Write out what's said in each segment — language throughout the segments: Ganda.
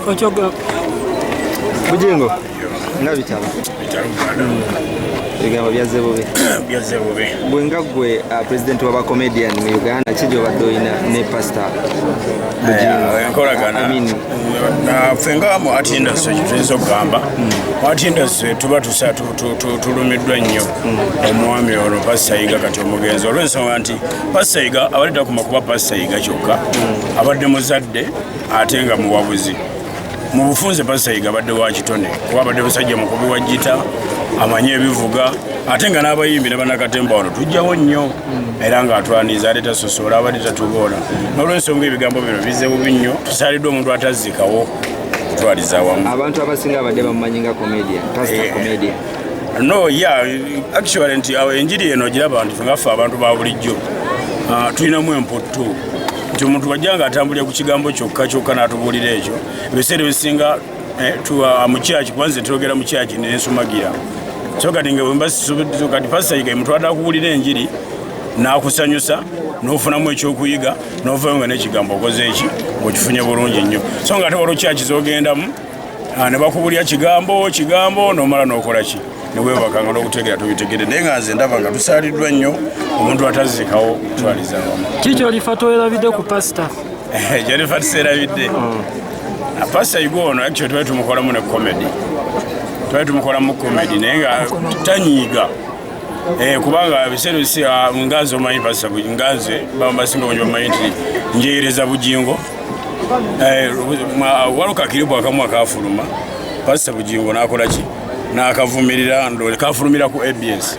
Ochoga. Bugingo. Ngabitaba. Bigambo byaze bubi. Byaze bubi. Bwenga gwe president wa comedian mu Uganda kijo badoina ne pastor. Bugingo. Enkolagana. Fenga mu atinda so kitezo gamba. Atinda so tuba tusatu tulumiddwa nnyo. Omwami ono pastor Yiga kati omugenzi olwensonga nti pastor Yiga abaleta kumakuba pastor Yiga kyokka. Abadde muzadde ate nga muwabuzi. Mu bufunze pastor Yiga abadde wa kitone kuba abadde busajja mukubi wa gita amanye ebivuga ate nga n'abayimbi ne bannakatemba wano tujjawo nnyo era ng'atwaniza ate tasosola abadde tatuboona n'olwensonga ebigambo bino bizze bubi nnyo tusaaliddwa omuntu atazikawo kutwaliza awamu abantu abasinga abadde bamumanyi nga comedian pastor comedian no actually nti enjiri eno giraba nti ngaffe abantu ba bulijjo tulinamu emputtu nti omuntu wajjanga atambulira ku kigambo kyokka n'atubuulira ekyo ebiseera ebisinga mukyaki kubanze twogera mukyaki nensumagira so kati nga kati pastor Yiga mutwala akuwulira enjiri n'akusanyusa n'ofunamu ekyokuyiga n'ovayo nga n'ekigambo okoze eki ng'okifunye bulungi nnyo so nga ate waliwo kyaki zogendamu ne bakubulya kigambo n'omala n'okola ki neweebakanga n'okutegera tubitegere naye nga nze ndaba nga tusaaliddwa nnyo omuntu atazikawo kutwaliza awamu Kiki olifa toerabidde ku pastor? Gyolifa tuseerabidde pastor Yiga ono actually twali tumukolamu ne comedy naye nga tanyiiga kubanga ebiseera bisi nganze omanyi pastor nganze basinga bungi bamanyi nti njeereza Bugingo waluka kiribu akamu akafuluma pastor Bugingo n'akola ki n'akavumirira kafulumira ku ABS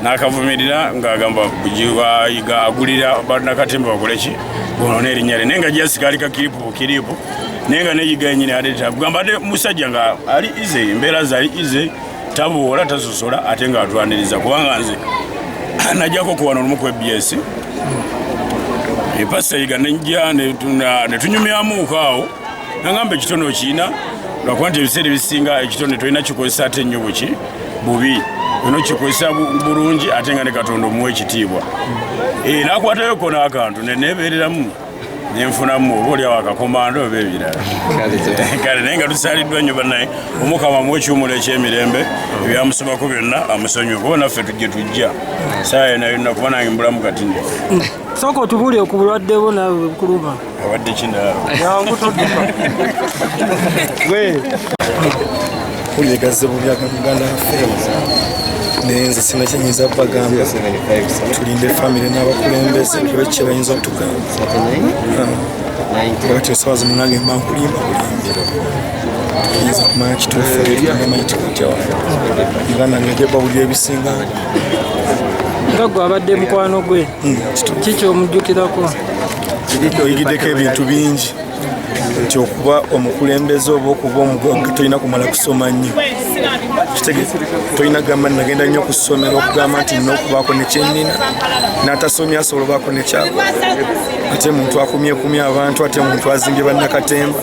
n'akavumirira ng'agamba Bugingo Yiga agulira bannakatemba bakole ki gono erinnya lye naye nga Jessica ali kiripu naye nga ne Yiga yennyini aleeta kugamba ate musajja nga ali ize embeera ze ali ize tabuwola tasosola ate ng'atwaniriza kubanga nze najjako kuwano olumu ku ABS pastor Yiga nejja ne tunyumyamuuko awo nagamba ekitone okiina lwakuba nti ebiseera ebisinga ekitone tolina kikozesa ate nnyo bubi olina kikozesa bulungi ate nga ne Katonda omuwa ekitiibwa n'akwatayoko n'akantu neneebeereramu nenfunamu oba oliawo akakomando oba ebirala kale naye nga tusaaliddwa nnyo bannaye Omukama amuwa ekiwumulo ekyemirembe ebyamusomako byonna amusonyiwe kuba naffe tujja saa yonna kuba nange mbulamu kati nno Soko tubuulire ku bulwadde bwo naawe bukuluma abadde kindaala yangu todduka Uligaze bubi Uganda Affairs nenze sina kyenyiza bagamba tulinde family n'abakulembeze kibekye bayinza okutugamba wakati osawazi munange mankulimba kiyinza kumanya kituufu nemanyi tikutyawa Uganda ngege bawulira ebisinga nga gwe abadde mukwano gwe kiki omujjukirako oyigiddeko ebintu bingi nti okuba omukulembeze oba okuba omugagga tolina kumala kusoma nnyo tolina gamba nagenda nnyo ku ssomero okugamba nti nina okubaako nekyennina n'atasomye asobola obaako nekyako ate muntu akumyekumye abantu ate muntu azimbye bannakatemba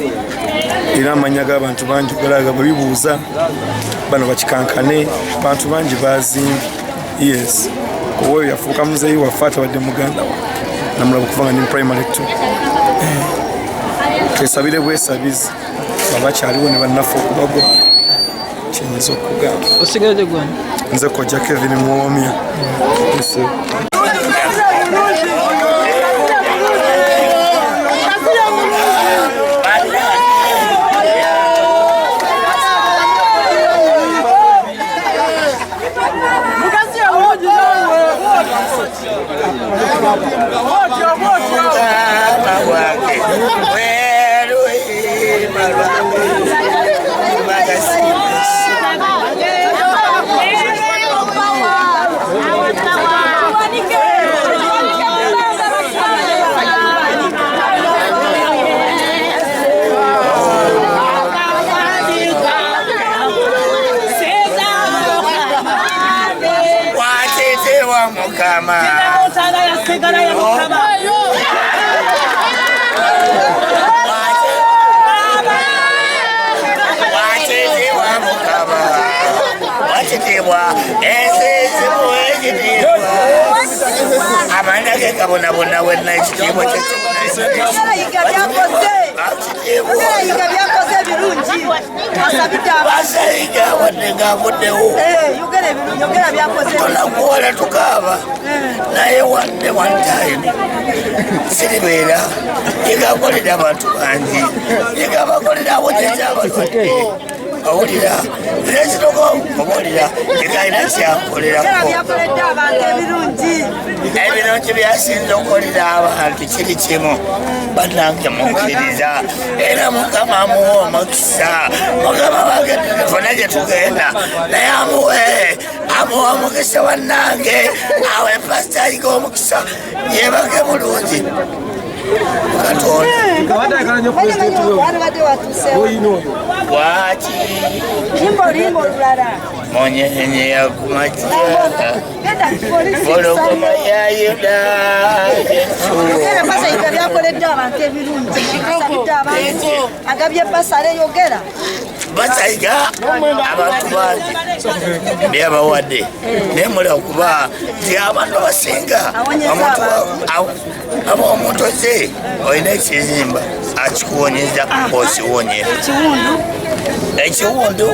era amanya g'abantu bangi galaga bwe bibuuza bano bakikankane abantu bangi bazimbye yes oyo yafuuka muzeeyi waffe atabadde muganda wa namulaba okuva nga ndi primary 2 twesabire bwesabizi abakyaliwo ne bannaffe okubagwa kyenyinza okugamba osigadde gwani nze kojja Kevin Muwomya Abona when I Basaiga waddenga avuddewo tolakuwala tukaaba naye wadde one time siribeera yegakolera abantu bangi yegabakolera awonyeza abalwadde awulira nekitogo obulira yegalina kyakolerako ebirungi byasinza okukolera abantu kiri kimu bannange mukkiriza era mukama amuwa omukisa mukama bagenda tefuna gye tugenda naye amuwa omukisa bannange awe pasita ayiga omukisa yebage bulungi waki monyenye yakumakia bologoma ya yuda basaiga abantu bangi byabawadde nemuli okuba nti abantu abasinga omuntu ze olina ekizimba akikuwonyeza osiwonyera ekiwundu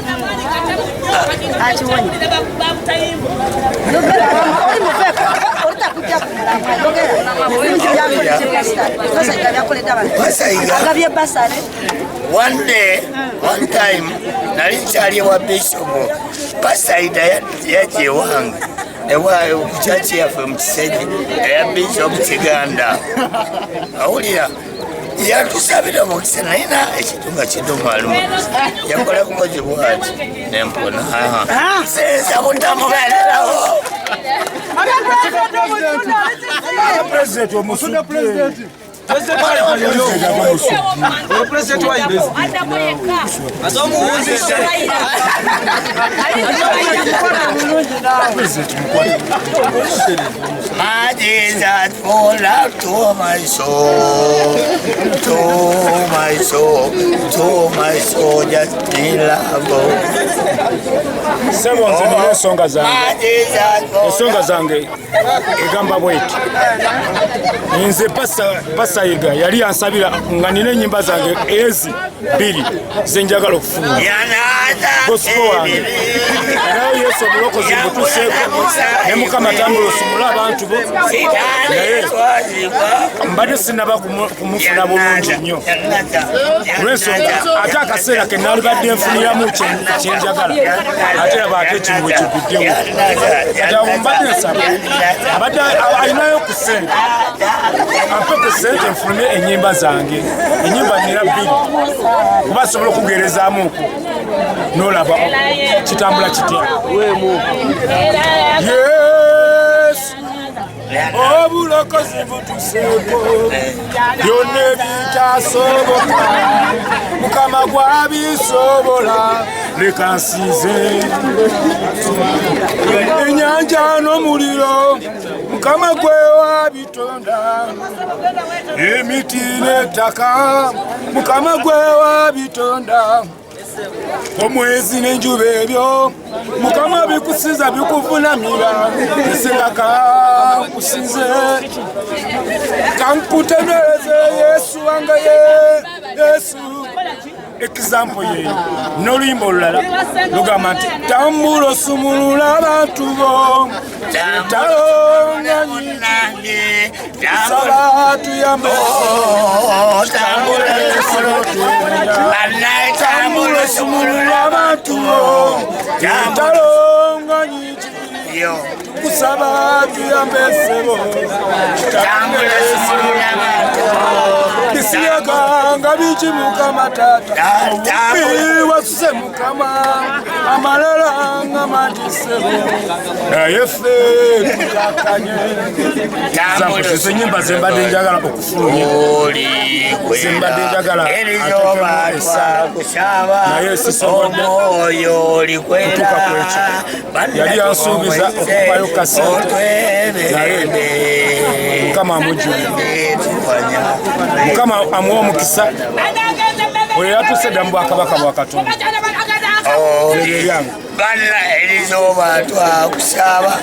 one time nali nkyali wa bishop Pasaida yaje wange kuchachi yaffe mukiseji eya bishop Kiganda awulira yatusabira omukisa nalina ekitunga kidumalumu yakola kukozi bwati nempona senza butamubeererawo President omusudde President wa My Jesus, fall out to my soul, to my soul, to my soul, just in love. Sebonze niyo ensonga zange egamba bweti nze Pasayiga yali yansabira nga nina ennyimba zange ezi 2 zenjagala okufuna gospel wange naye Yesu obulokozi mbutuseeko ne Mukama tambula osumula abantu bo naye mbadde sinaba kumufuna bulungi nnyo olw'ensonga ate akaseera ke nali badde nfuniramu kyenjagala ate laba ate ekintu bwe kiguddewo ate mbadde nsaba abadde alinayo ku ssente ampeke ssente nfune ennyimba zange ennyimba nina 2 kuba asobola okugerezaamu n'olaba kitambula kitya Yesu obulokozi butuseeko byonna ebitasoboka Mukama gwabisobola leka nsize ennyanja n'omuliro Mukama gwe wabitonda emiti n'ettaka Mukama gwe wabitonda omwezi n'enjuba ebyo Mukama bikusiza bikuvunamira esengaka kusize kankutendereze Yesu wange Yesu example ye n'oluyimba olulala lugamba nti tambula osumulula abantu bo talonganyinange saba tuyambe tambula osumulula abantu bo talonganyinange kusaba tuyambe sebo tambula osumulula abantu bo kisiyaga nga biki Mukama tata wasuse Mukama amalala nga matisebo naye ffe tukakanye ezo nnyimba zembadde njagala okufulumya zembadde njagala naye sisobodde kutuuka ku ekyo yali yansuubiza okuvayo kasente naye Mukama amujjulire Mukama amuwa omukisa oyo yatusedda mu bwakabaka bwa Katonda bana erizoba twakusaba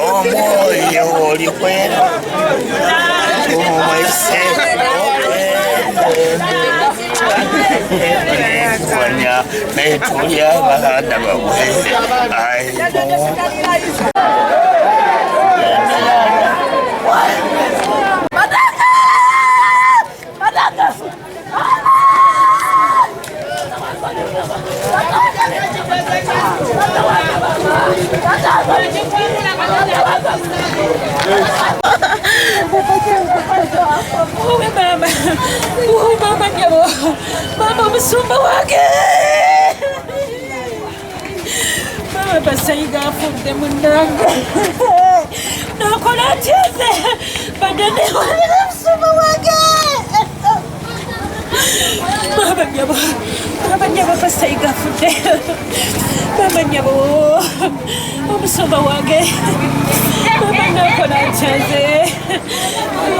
omwoyo olikwera omwese naye tuli abaana bawe Mama musumba wake mama basaiga afudde munange nakola tyeze badane walira musumba wake mama nyabo basaiga afudde mama nyabo omusumba wake mama nakola tyeze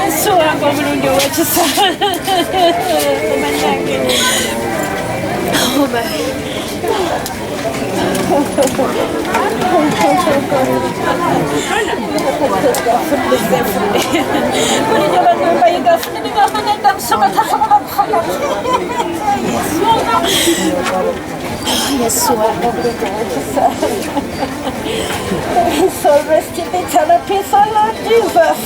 yesu wange omulungi owekisa manange oh my Yes, so rest in eternal peace, our Lord Jesus.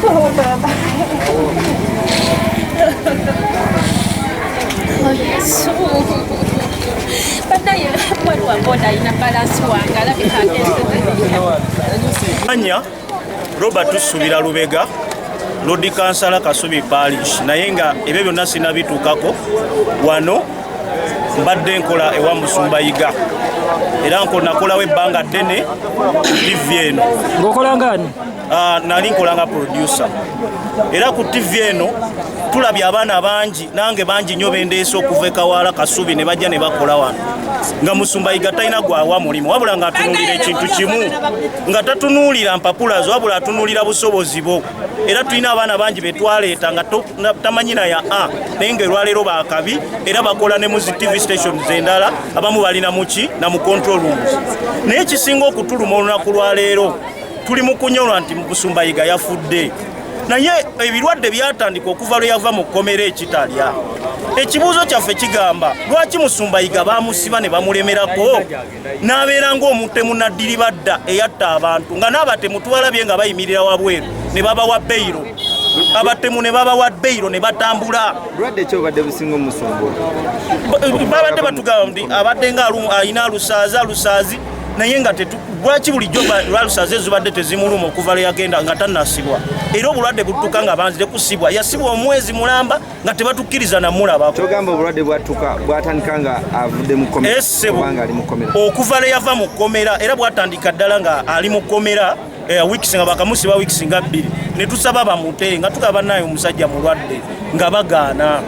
Oh, Mama. Oh, yes. But now you want to go in a balance Anya Robert Subira Lubega Lodi Kansala Kasubi Parish naye nga ebyo byonna sinabituukako wano mbadde nkola ewa Musumbayiga era nakolawo ebbanga ddene TV eno. Ng'okola ngani? Nali nkolanga producer era ku TV eno tulabye abaana bangi nange bangi nnyo bendeese okuva e Kawala Kasubi ne bajja ne bakola wano nga Musumbayiga talina gwawa mulimu wabula nga atunuulira ekintu kimu nga tatunuulira mpapula zo wabula atunuulira busobozi bwo era tulina abaana bangi betwaleeta nga tamanyi naye naye ng'olwaleero baakabi era bakola ne mu TV stations endala abamu balina muki na mu control rooms naye kisinga okutuluma olunaku lwaleero tuli mu kunyolwa nti Musumbayiga yafudde naye ebirwadde byatandika okuva lwe yava mu kkomera ekitalya. Ekibuuzo kyaffe kigamba lwaki Musumbayiga bamusiba ne bamulemerako n'abeera ng'omutemu Naddiribadda eyatta abantu nga n'abatemu tubalabye nga bayimirira wabweru ne babawa beyiro abatemu ne babawa beyiro ne batambula. Bulwadde ki obadde businga omusumbuwa? Babadde batugamba nti abadde nga alina alusaazi naye nga lwaki bulijjo lwalusaazi ezibadde tezimuluma okuva lwe yagenda nga tannasibwa era obulwadde butuuka nga banzire kusibwa yasibwa omwezi mulamba nga tebatukkiriza namulabako. Kyogamba obulwadde bwatandika nga avudde mu kkomera kubanga ali mu kkomera okuva lwe yava mu kkomera era bwatandika ddala nga ali mu kkomera weeks nga bakamusiba weeks nga 2 ne tusaba bamute nga tugaba naye omusajja mulwadde nga bagaana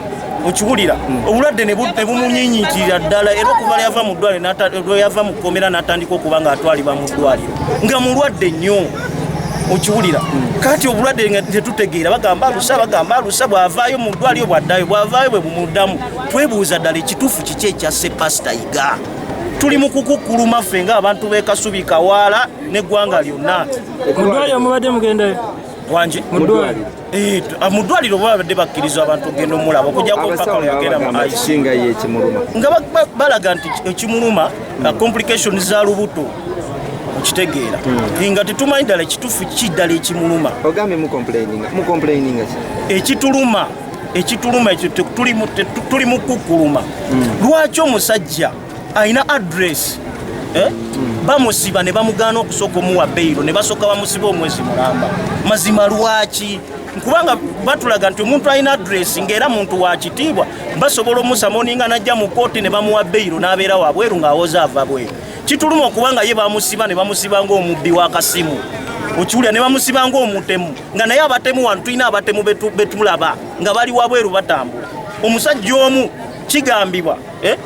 okiwulira obulwadde ne bumunyinyikirira ddala era okuva lwe yava mu ddwaliro yava mu kkomera n'atandika okuba nga atwalibwa mu ddwaliro nga mulwadde nnyo okiwulira kati obulwadde nga tetutegeera bagamba alusa bw'avaayo mu ddwaliro bwaddayo bw'avaayo bwe bumuddamu twebuuza ddala ekituufu kiki ekyasse Pastor Yiga. Tuli mu kukukuluma ffe ng'abantu b'e Kasubi Kawala n'eggwanga lyonna. Mu ddwaliro mubadde mugendayo? Wangi mu ddwaliro mu ddwaliro babadde bakkiriza abantu okugenda omulaba okujjako mpaka lwe yagenda mu kisinga ye ekimuluma nga balaga nti ekimuluma complications za lubuto okitegeera nga tetumanyi ddala ekituufu kiddala ekimuluma. Ogambye mucomplaininga ekituluma tuli mu kukuluma lwaki omusajja alina address bamusiba ne bamugaana okusooka omuwa beyiro ne basooka bamusiba omwezi mulamba mazima lwaki? Kubanga batulaga nti omuntu alina address ng'era muntu wa kitiibwa basobola omusamoninga najja mu kooti ne bamuwa beyiro n'abeera wabweru ng'awoza ava bweru. Kituluma okubanga ye bamusiba ne bamusiba ng'omubbi w'akasimu okiwulira ne bamusiba ng'omutemu nga naye abatemu wano tulina abatemu betulaba nga bali wabweru batambula. Omusajja omu kigambibwa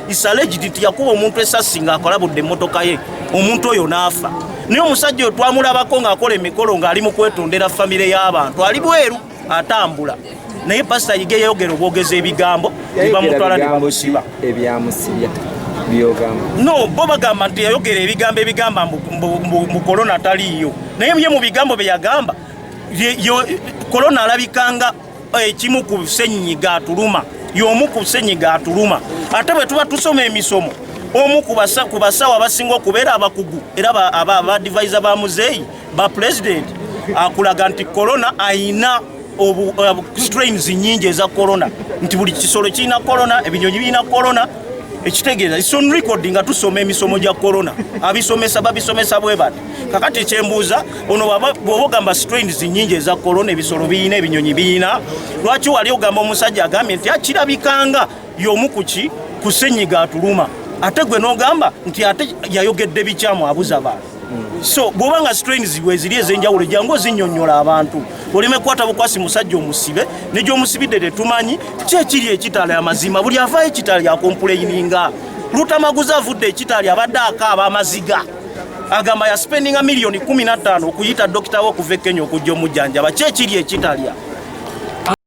isalegi nti yakuba omuntu esasi ng'akolabudde emmotoka ye omuntu oyo n'afa naye omusajja oyo twamulabako ng'akola emikolo ng'ali mu kwetondera famire y'abantu ali bweru atambula naye Pastor Yiga yayogera obwogezi ebigambo ne bamutwala ne bamusiba ebyamusibya byogamba no bo bagamba nti yayogera ebigambo ebigamba mbu korona taliiyo naye bye mu bigambo bye yagamba korona alabikanga ekimu ku ssenyiga atuluma y'omu ku ssenyiga atuluma ate bwe tuba tusoma emisomo omu ku basawo abasinga okubeera abakugu era abadivisa ba muzeeyi ba president akulaga nti korona ayina strains nyingi eza korona nti buli kisolo kirina korona ebinyonyi birina korona ekitegeeza is on record nga tusoma emisomo gya korona abisomesa babisomesa bwe bati kakati kyembuuza ono bw'oba ogamba strains nyingi eza korona ebisolo birina ebinyonyi birina lwaki wali ogamba omusajja agambye nti akirabikanga y'omu ku ssenyiga atuluma ate gwe n'ogamba nti ate yayogedde bikyamu abuza abantu so bw'obanga strains weziri ez'enjawulo jangu ozinnyonnyola abantu oleme kukwata bukwasi musajja omusibe ne gy'omusibidde tetumanyi kyekiri ekitali amazima buli avaayo ekitali akompuleyininga Lutamaguza avudde ekitali abadde akaaba amaziga agamba ya spendinga $15 million okuyita dokita we okuva e Kenya okujja omujjanjaba kyekiri ekitali